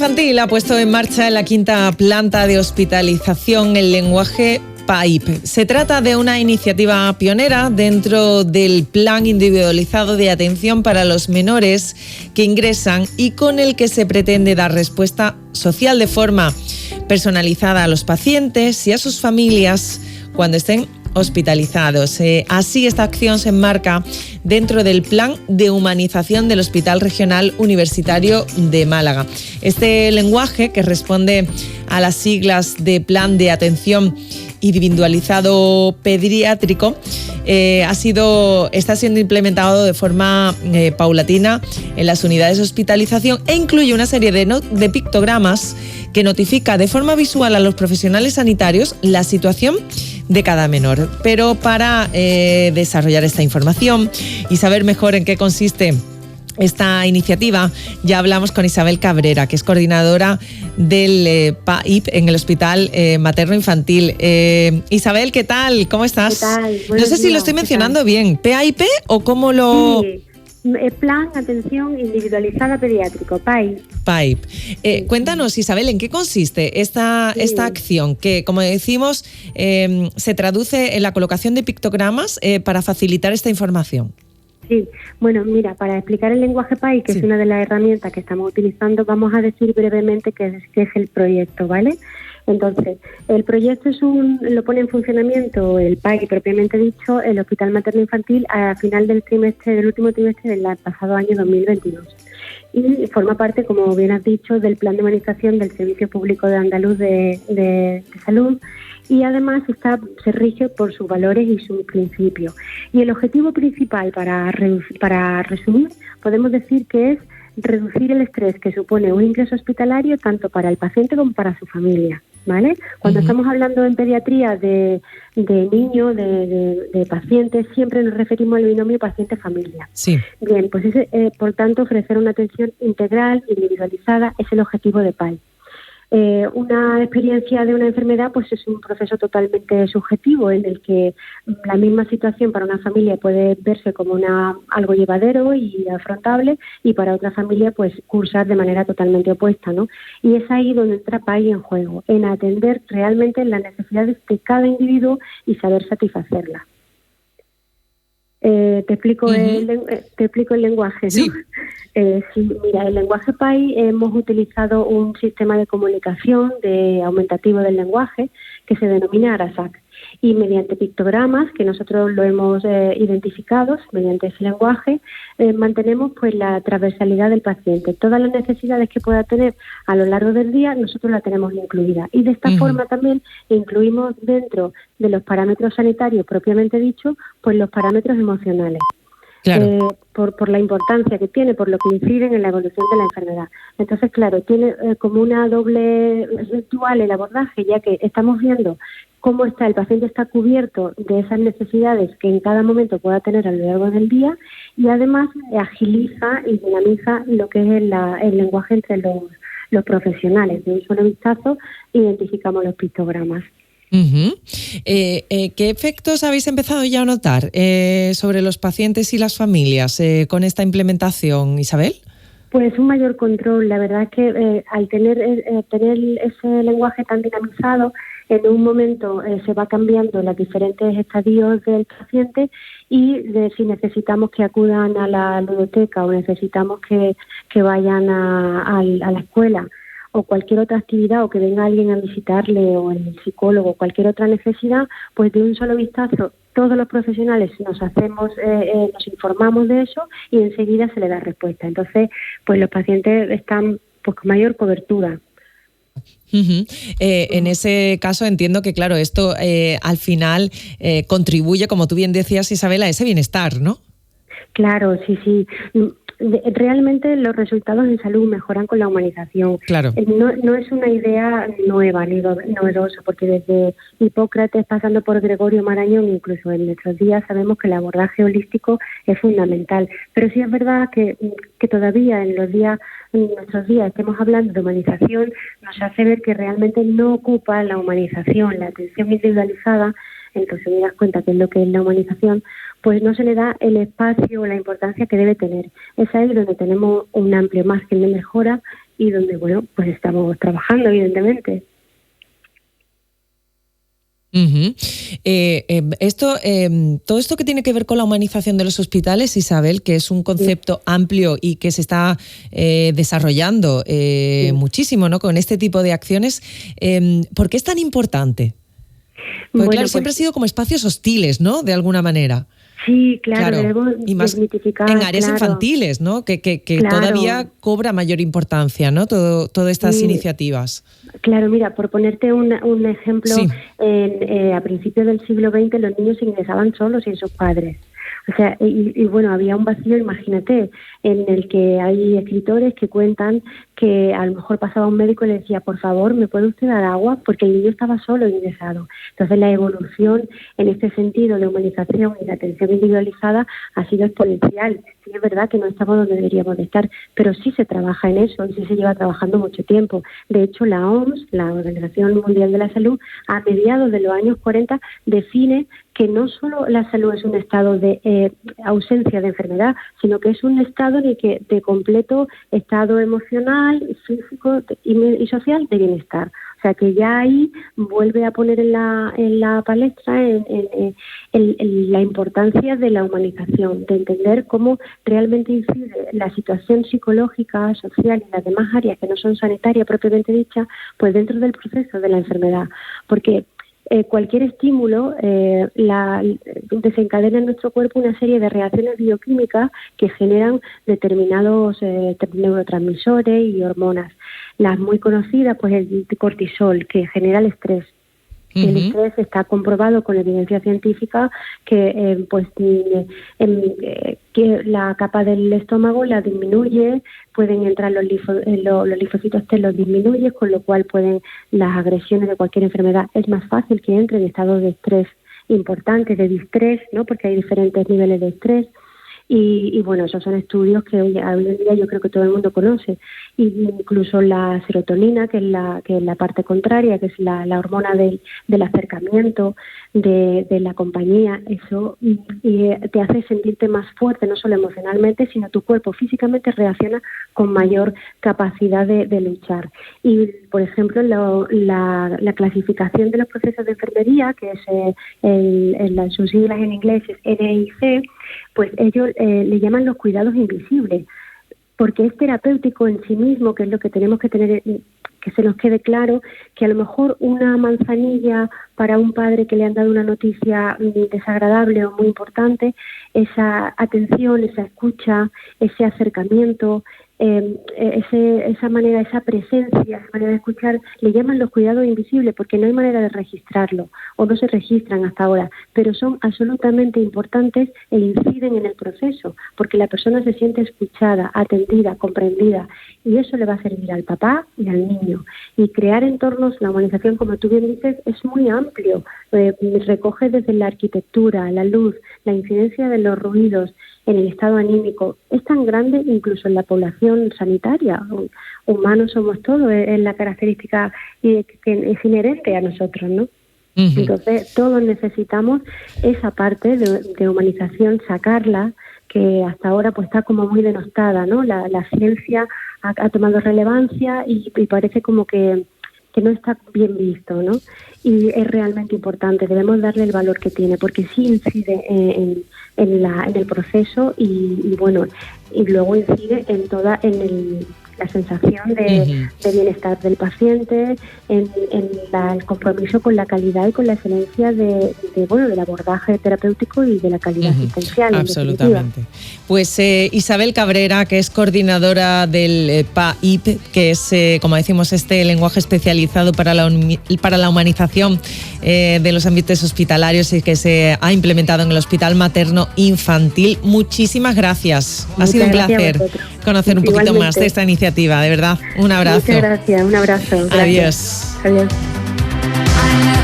Infantil ha puesto en marcha en la 5ª planta de hospitalización el lenguaje PAIP. Se trata de una iniciativa pionera dentro del Plan Individualizado de Atención para los Menores que ingresan y con el que se pretende dar respuesta social de forma personalizada a los pacientes y a sus familias cuando estén hospitalizados. Así, esta acción se enmarca dentro del Plan de Humanización del Hospital Regional Universitario de Málaga. Este lenguaje, que responde a las siglas de Plan de Atención Individualizado Pediátrico, está siendo implementado de forma paulatina en las unidades de hospitalización e incluye una serie de pictogramas que notifica de forma visual a los profesionales sanitarios la situación de cada menor. Pero para desarrollar esta información y saber mejor en qué consiste esta iniciativa, ya hablamos con Isabel Cabrera, que es coordinadora del PAIP en el Hospital Materno Infantil. Isabel, ¿qué tal? ¿Cómo estás? ¿Qué tal? No sé si lo estoy mencionando bien. ¿PAIP o cómo lo...? Sí. Plan Atención Individualizada Pediátrico, PAIP. PAIP. Cuéntanos, Isabel, ¿en qué consiste esta acción? Que, como decimos, se traduce en la colocación de pictogramas para facilitar esta información. Sí, bueno, mira, para explicar el lenguaje PAIP, que es una de las herramientas que estamos utilizando, vamos a decir brevemente qué es el proyecto, ¿vale? Entonces, el proyecto lo pone en funcionamiento el PAIP propiamente dicho, el Hospital Materno Infantil a final del último trimestre del pasado año 2022. Y forma parte, como bien has dicho, del Plan de Humanización del Servicio Público de Andaluz de Salud, y además se rige por sus valores y sus principios. Y el objetivo principal, para resumir, podemos decir que es reducir el estrés que supone un ingreso hospitalario tanto para el paciente como para su familia, ¿vale? Cuando estamos hablando en pediatría de niños, de pacientes, siempre nos referimos al binomio paciente-familia. Sí. Bien, pues por tanto, ofrecer una atención integral, individualizada, es el objetivo de PAIP. Una experiencia de una enfermedad pues es un proceso totalmente subjetivo en el que la misma situación para una familia puede verse como algo llevadero y afrontable, y para otra familia pues cursar de manera totalmente opuesta, ¿no? Y es ahí donde entra PAIP en juego, en atender realmente las necesidades de cada individuo y saber satisfacerlas. Te explico el lenguaje, ¿no? Sí. Sí, mira, el lenguaje PAIP hemos utilizado un sistema de comunicación aumentativo del lenguaje que se denomina ARASAC, y mediante pictogramas que nosotros lo hemos identificado mediante ese lenguaje, mantenemos pues la transversalidad del paciente. Todas las necesidades que pueda tener a lo largo del día nosotros la tenemos incluida, y de esta forma también incluimos dentro de los parámetros sanitarios propiamente dicho pues los parámetros emocionales. Claro. Por la importancia que tiene, por lo que inciden en la evolución de la enfermedad. Entonces, claro, tiene como una doble dual el abordaje, ya que estamos viendo cómo el paciente está cubierto de esas necesidades que en cada momento pueda tener a lo largo del día, y además agiliza y dinamiza lo que es el lenguaje entre los profesionales. De un solo vistazo identificamos los pictogramas. ¿Qué efectos habéis empezado ya a notar sobre los pacientes y las familias con esta implementación, Isabel? Pues un mayor control. La verdad es que al tener ese lenguaje tan dinamizado, en un momento se va cambiando los diferentes estadios del paciente, y si necesitamos que acudan a la ludoteca o necesitamos que vayan a la escuela o cualquier otra actividad, o que venga alguien a visitarle, o el psicólogo, cualquier otra necesidad, pues de un solo vistazo todos los profesionales nos informamos de eso y enseguida se le da respuesta. Entonces, pues los pacientes están pues con mayor cobertura. En ese caso entiendo que, claro, esto al final contribuye, como tú bien decías, Isabel, a ese bienestar, ¿no? Claro, sí. Realmente los resultados en salud mejoran con la humanización. Claro. No es una idea nueva ni novedosa, porque desde Hipócrates, pasando por Gregorio Marañón, incluso en nuestros días, sabemos que el abordaje holístico es fundamental. Pero sí es verdad que todavía en nuestros días estemos hablando de humanización, nos hace ver que realmente no ocupa la humanización, la atención individualizada, en resumidas cuentas, que es lo que es la humanización, pues no se le da el espacio o la importancia que debe tener. Es ahí donde tenemos un amplio margen de mejora y donde, bueno, pues estamos trabajando, evidentemente. Uh-huh. Todo esto que tiene que ver con la humanización de los hospitales, Isabel, que es un concepto amplio y que se está desarrollando muchísimo, ¿no?, con este tipo de acciones, ¿por qué es tan importante? Porque claro, siempre ha sido como espacios hostiles, ¿no?, de alguna manera. Sí, claro, debemos y más desmitificar, en áreas infantiles, ¿no?, que todavía cobra mayor importancia, ¿no?, todas estas iniciativas. Claro, mira, por ponerte un ejemplo, a principios del siglo XX los niños ingresaban solos sin sus padres. O sea, y bueno, había un vacío, imagínate, en el que hay escritores que cuentan que a lo mejor pasaba un médico y le decía, por favor, ¿me puede usted dar agua? Porque el niño estaba solo ingresado. Entonces la evolución en este sentido de humanización y de atención individualizada ha sido exponencial. Sí, es verdad que no estamos donde deberíamos de estar, pero sí se trabaja en eso y sí se lleva trabajando mucho tiempo. De hecho, la OMS, la Organización Mundial de la Salud, a mediados de los años 40 define que no solo la salud es un estado de ausencia de enfermedad, sino que es un estado en el que de completo estado emocional, físico y social de bienestar. O sea que ya ahí vuelve a poner en la palestra la importancia de la humanización, de entender cómo realmente incide la situación psicológica, social y las demás áreas que no son sanitarias propiamente dichas, pues dentro del proceso de la enfermedad. Porque cualquier estímulo desencadena en nuestro cuerpo una serie de reacciones bioquímicas que generan determinados neurotransmisores y hormonas. Las muy conocidas, pues el cortisol, que genera el estrés. Uh-huh. El estrés está comprobado con evidencia científica que que la capa del estómago la disminuye, pueden entrar los linfocitos T, los disminuye, con lo cual las agresiones de cualquier enfermedad es más fácil que entren en estados de estrés importantes, de distrés, ¿no?, porque hay diferentes niveles de estrés. Y bueno, esos son estudios que hoy en día yo creo que todo el mundo conoce. Y incluso la serotonina, que es la parte contraria, que es la hormona del acercamiento, de la compañía, eso te hace sentirte más fuerte, no solo emocionalmente, sino tu cuerpo físicamente reacciona con mayor capacidad de luchar. Y, por ejemplo, la clasificación de los procesos de enfermería, que es sus siglas en inglés es NIC, pues ellos le llaman los cuidados invisibles, porque es terapéutico en sí mismo, que es lo que tenemos que tener, que se nos quede claro, que a lo mejor una manzanilla para un padre que le han dado una noticia desagradable o muy importante, esa atención, esa escucha, ese acercamiento, esa manera, esa presencia, esa manera de escuchar, le llaman los cuidados invisibles porque no hay manera de registrarlo o no se registran hasta ahora, pero son absolutamente importantes e inciden en el proceso porque la persona se siente escuchada, atendida, comprendida y eso le va a servir al papá y al niño. Y crear entornos, la humanización, como tú bien dices, es muy amplio, recoge desde la arquitectura, la luz, la incidencia de los ruidos, en el estado anímico, es tan grande incluso en la población sanitaria. Humanos somos todos, es la característica que es inherente a nosotros, ¿no? Uh-huh. Entonces, todos necesitamos esa parte de humanización, sacarla, que hasta ahora pues está como muy denostada, ¿no? La ciencia ha tomado relevancia y parece como que no está bien visto, ¿no? Y es realmente importante, debemos darle el valor que tiene, porque sí incide en el proceso y bueno, y luego incide en la sensación de bienestar del paciente, en el compromiso con la calidad y con la excelencia del abordaje terapéutico y de la calidad asistencial. Absolutamente. Pues Isabel Cabrera, que es coordinadora del PAIP, que es, como decimos, este lenguaje especializado para la humanización de los ámbitos hospitalarios y que se ha implementado en el Hospital Materno Infantil. Muchísimas gracias. Ha sido un placer conocer un poquito más de esta iniciativa, de verdad. Un abrazo. Muchas gracias, un abrazo. Gracias. Adiós. Adiós.